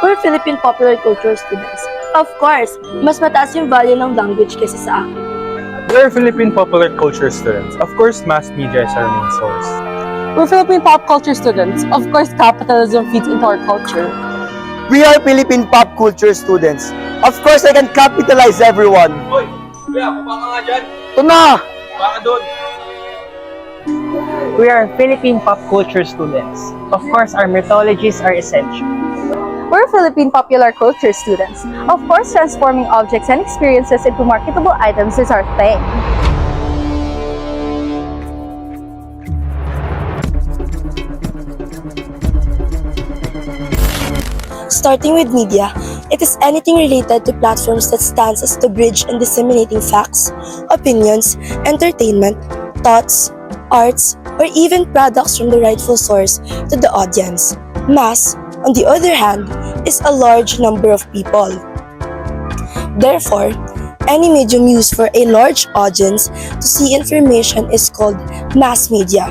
We're Philippine popular culture students. Of course, mas mataas yung value ng language kaysa sa akin. We're Philippine popular culture students. Of course, mass media is our main source. We're Philippine pop culture students. Of course, capitalism feeds into our culture. We are Philippine pop culture students. Of course, I can capitalize everyone. Hoy! Kuya, kupanga nga dyan! Ito na! Kupanga doon! We are Philippine pop culture students. Of course, our mythologies are essential. We're Philippine popular culture students. Of course, transforming objects and experiences into marketable items is our thing. Starting with media, it is anything related to platforms that stands as the bridge in disseminating facts, opinions, entertainment, thoughts, arts, or even products from the rightful source to the audience. Mass, on the other hand, is a large number of people. Therefore, any medium used for a large audience to see information is called mass media.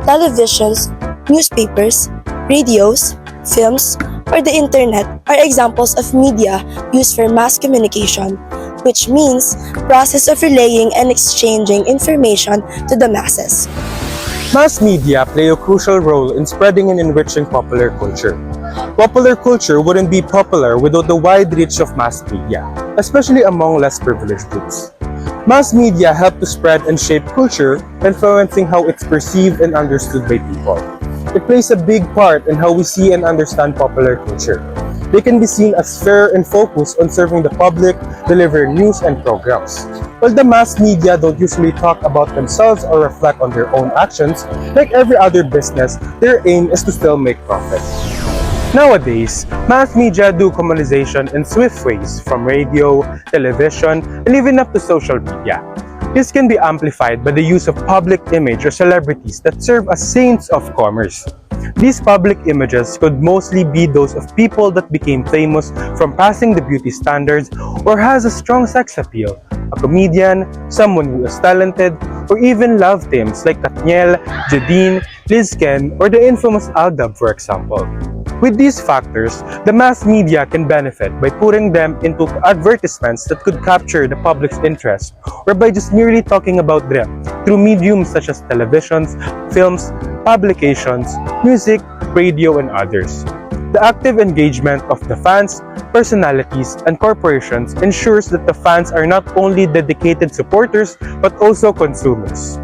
Televisions, newspapers, radios, films, or the internet are examples of media used for mass communication, which means process of relaying and exchanging information to the masses. Mass media play a crucial role in spreading and enriching popular culture. Popular culture wouldn't be popular without the wide reach of mass media, especially among less privileged groups. Mass media help to spread and shape culture, influencing how it's perceived and understood by people. It plays a big part in how we see and understand popular culture. They can be seen as fair and focused on serving the public, delivering news and programs. While the mass media don't usually talk about themselves or reflect on their own actions, like every other business, their aim is to still make profit. Nowadays, mass media do commercialization in swift ways, from radio, television, and even up to social media. This can be amplified by the use of public image or celebrities that serve as saints of commerce. These public images could mostly be those of people that became famous from passing the beauty standards or has a strong sex appeal, a comedian, someone who is talented, or even love teams like Katniel, Jadine, Liz Ken, or the infamous Aldab, for example. With these factors, the mass media can benefit by putting them into advertisements that could capture the public's interest, or by just merely talking about them through mediums such as televisions, films, publications, music, radio, and others. The active engagement of the fans, personalities, and corporations ensures that the fans are not only dedicated supporters but also consumers.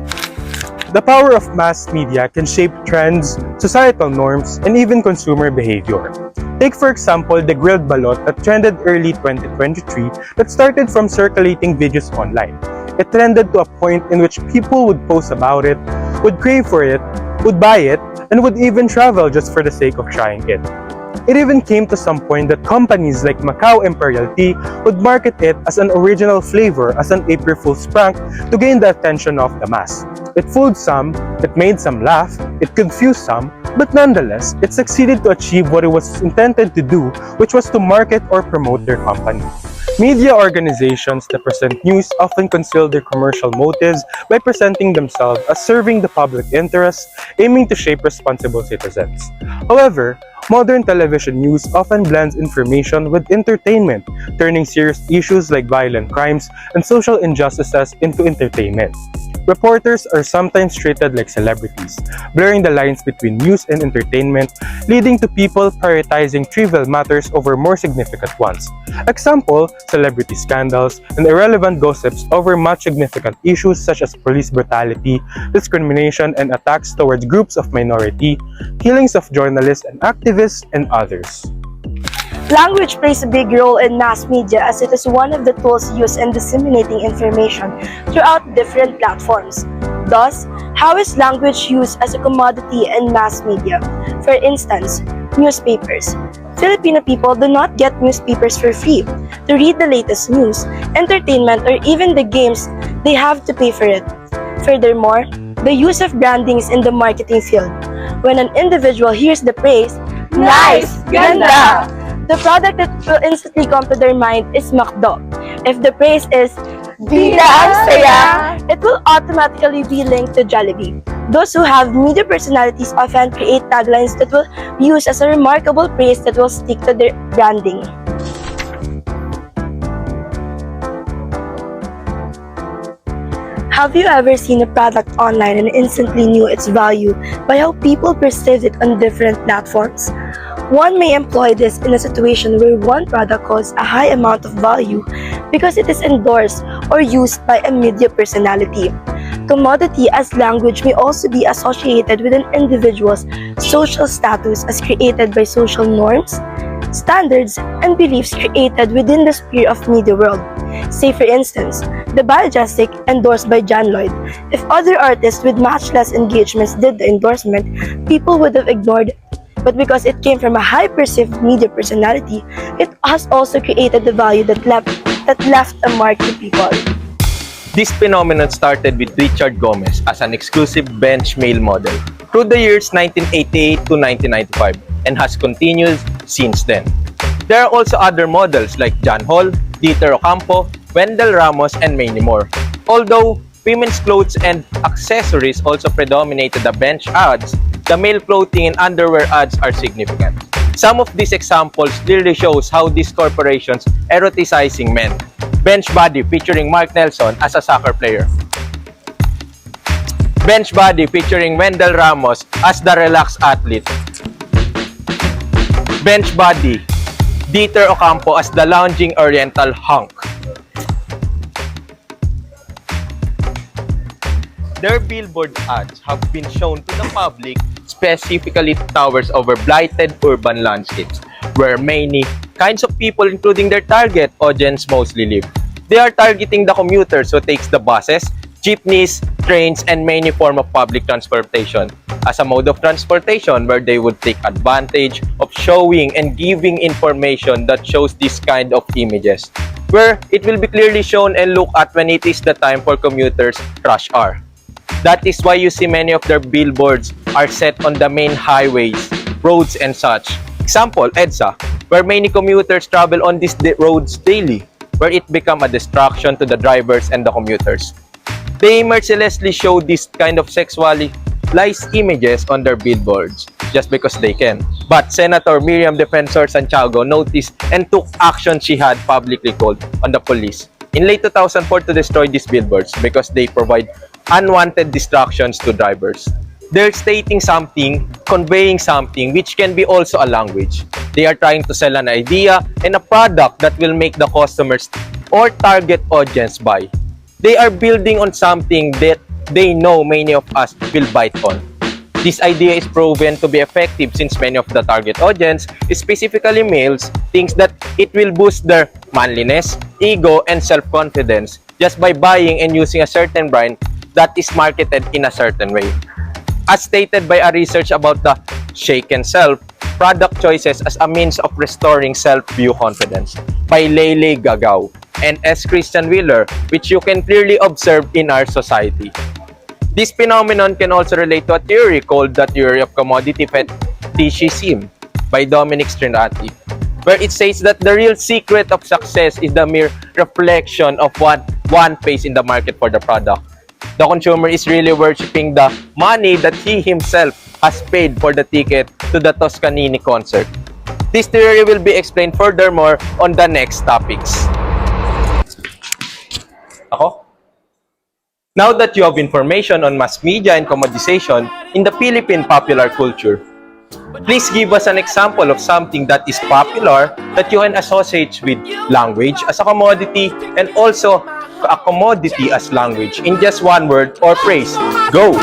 The power of mass media can shape trends, societal norms, and even consumer behavior. Take for example the grilled balot that trended early 2023 that started from circulating videos online. It trended to a point in which people would post about it, would crave for it, would buy it, and would even travel just for the sake of trying it. It even came to some point that companies like Macau Imperial Tea would market it as an original flavor as an April Fool's prank to gain the attention of the mass. It fooled some, it made some laugh, it confused some, but nonetheless, it succeeded to achieve what it was intended to do, which was to market or promote their company. Media organizations that present news often conceal their commercial motives by presenting themselves as serving the public interest, aiming to shape responsible citizens. However, modern television news often blends information with entertainment, turning serious issues like violent crimes and social injustices into entertainment. Reporters are sometimes treated like celebrities, blurring the lines between news and entertainment, leading to people prioritizing trivial matters over more significant ones. Example, celebrity scandals and irrelevant gossips over much significant issues such as police brutality, discrimination and attacks towards groups of minority, killings of journalists and activists, and others. Language plays a big role in mass media as it is one of the tools used in disseminating information throughout different platforms. Thus, how is language used as a commodity in mass media? For instance, newspapers. Filipino people do not get newspapers for free. To read the latest news, entertainment, or even the games, they have to pay for it. Furthermore, the use of brandings in the marketing field. When an individual hears the praise, "Nice! Ganda!" the product that will instantly come to their mind is McDo. If the praise is "Bida ang saya," it will automatically be linked to Jollibee. Those who have media personalities often create taglines that will be used as a remarkable praise that will stick to their branding. Have you ever seen a product online and instantly knew its value by how people perceived it on different platforms? One may employ this in a situation where one product holds a high amount of value because it is endorsed or used by a media personality. Commodity as language may also be associated with an individual's social status as created by social norms, standards, and beliefs created within the sphere of media world. Say for instance, the Biogestic endorsed by John Lloyd. If other artists with much less engagements did the endorsement, people would have ignored it. But because it came from a high perceived media personality, it has also created the value that left a mark to people. This phenomenon started with Richard Gomez as an exclusive bench male model through the years 1988 to 1995 and has continued since then. There are also other models like John Hall, Dieter Ocampo, Wendell Ramos, and many more. Although women's clothes and accessories also predominated the bench ads, the male clothing and underwear ads are significant. Some of these examples clearly shows how these corporations eroticizing men. Bench Body featuring Mark Nelson as a soccer player. Bench Body featuring Wendell Ramos as the relaxed athlete. Bench Body, Dieter Ocampo as the lounging oriental hunk. Their billboard ads have been shown to the public, specifically towers over blighted urban landscapes, where many kinds of people, including their target audience, mostly live. They are targeting the commuters who takes the buses, jeepneys, trains, and many form of public transportation as a mode of transportation where they would take advantage of showing and giving information that shows this kind of images, where it will be clearly shown and looked at when it is the time for commuters' rush hour. That is why you see many of their billboards are set on the main highways, roads, and such. Example, EDSA, where many commuters travel on these roads daily, where it become a distraction to the drivers and the commuters. They mercilessly show this kind of sexualized images on their billboards just because they can. But Senator Miriam Defensor Santiago noticed and took action. She had publicly called on the police in late 2004 to destroy these billboards because they provide unwanted distractions to drivers. They're stating something, conveying something, which can be also a language. They are trying to sell an idea and a product that will make the customers or target audience buy. They are building on something that they know many of us will bite on. This idea is proven to be effective since many of the target audience, specifically males, thinks that it will boost their manliness, ego, and self-confidence just by buying and using a certain brand that is marketed in a certain way. As stated by a research about the Shaken Self, product choices as a means of restoring self-view confidence by Lele Gagao and S. Christian Wheeler, which you can clearly observe in our society. This phenomenon can also relate to a theory called the theory of commodity fetishism by Dominic Strinati, where it says that the real secret of success is the mere reflection of what one pays in the market for the product. The consumer is really worshipping the money that he himself has paid for the ticket to the Toscanini concert. This theory will be explained furthermore on the next topics. Ako? Now that you have information on mass media and commodization in the Philippine popular culture, please give us an example of something that is popular that you can associate with language as a commodity and also a commodity as language in just one word or phrase. Go!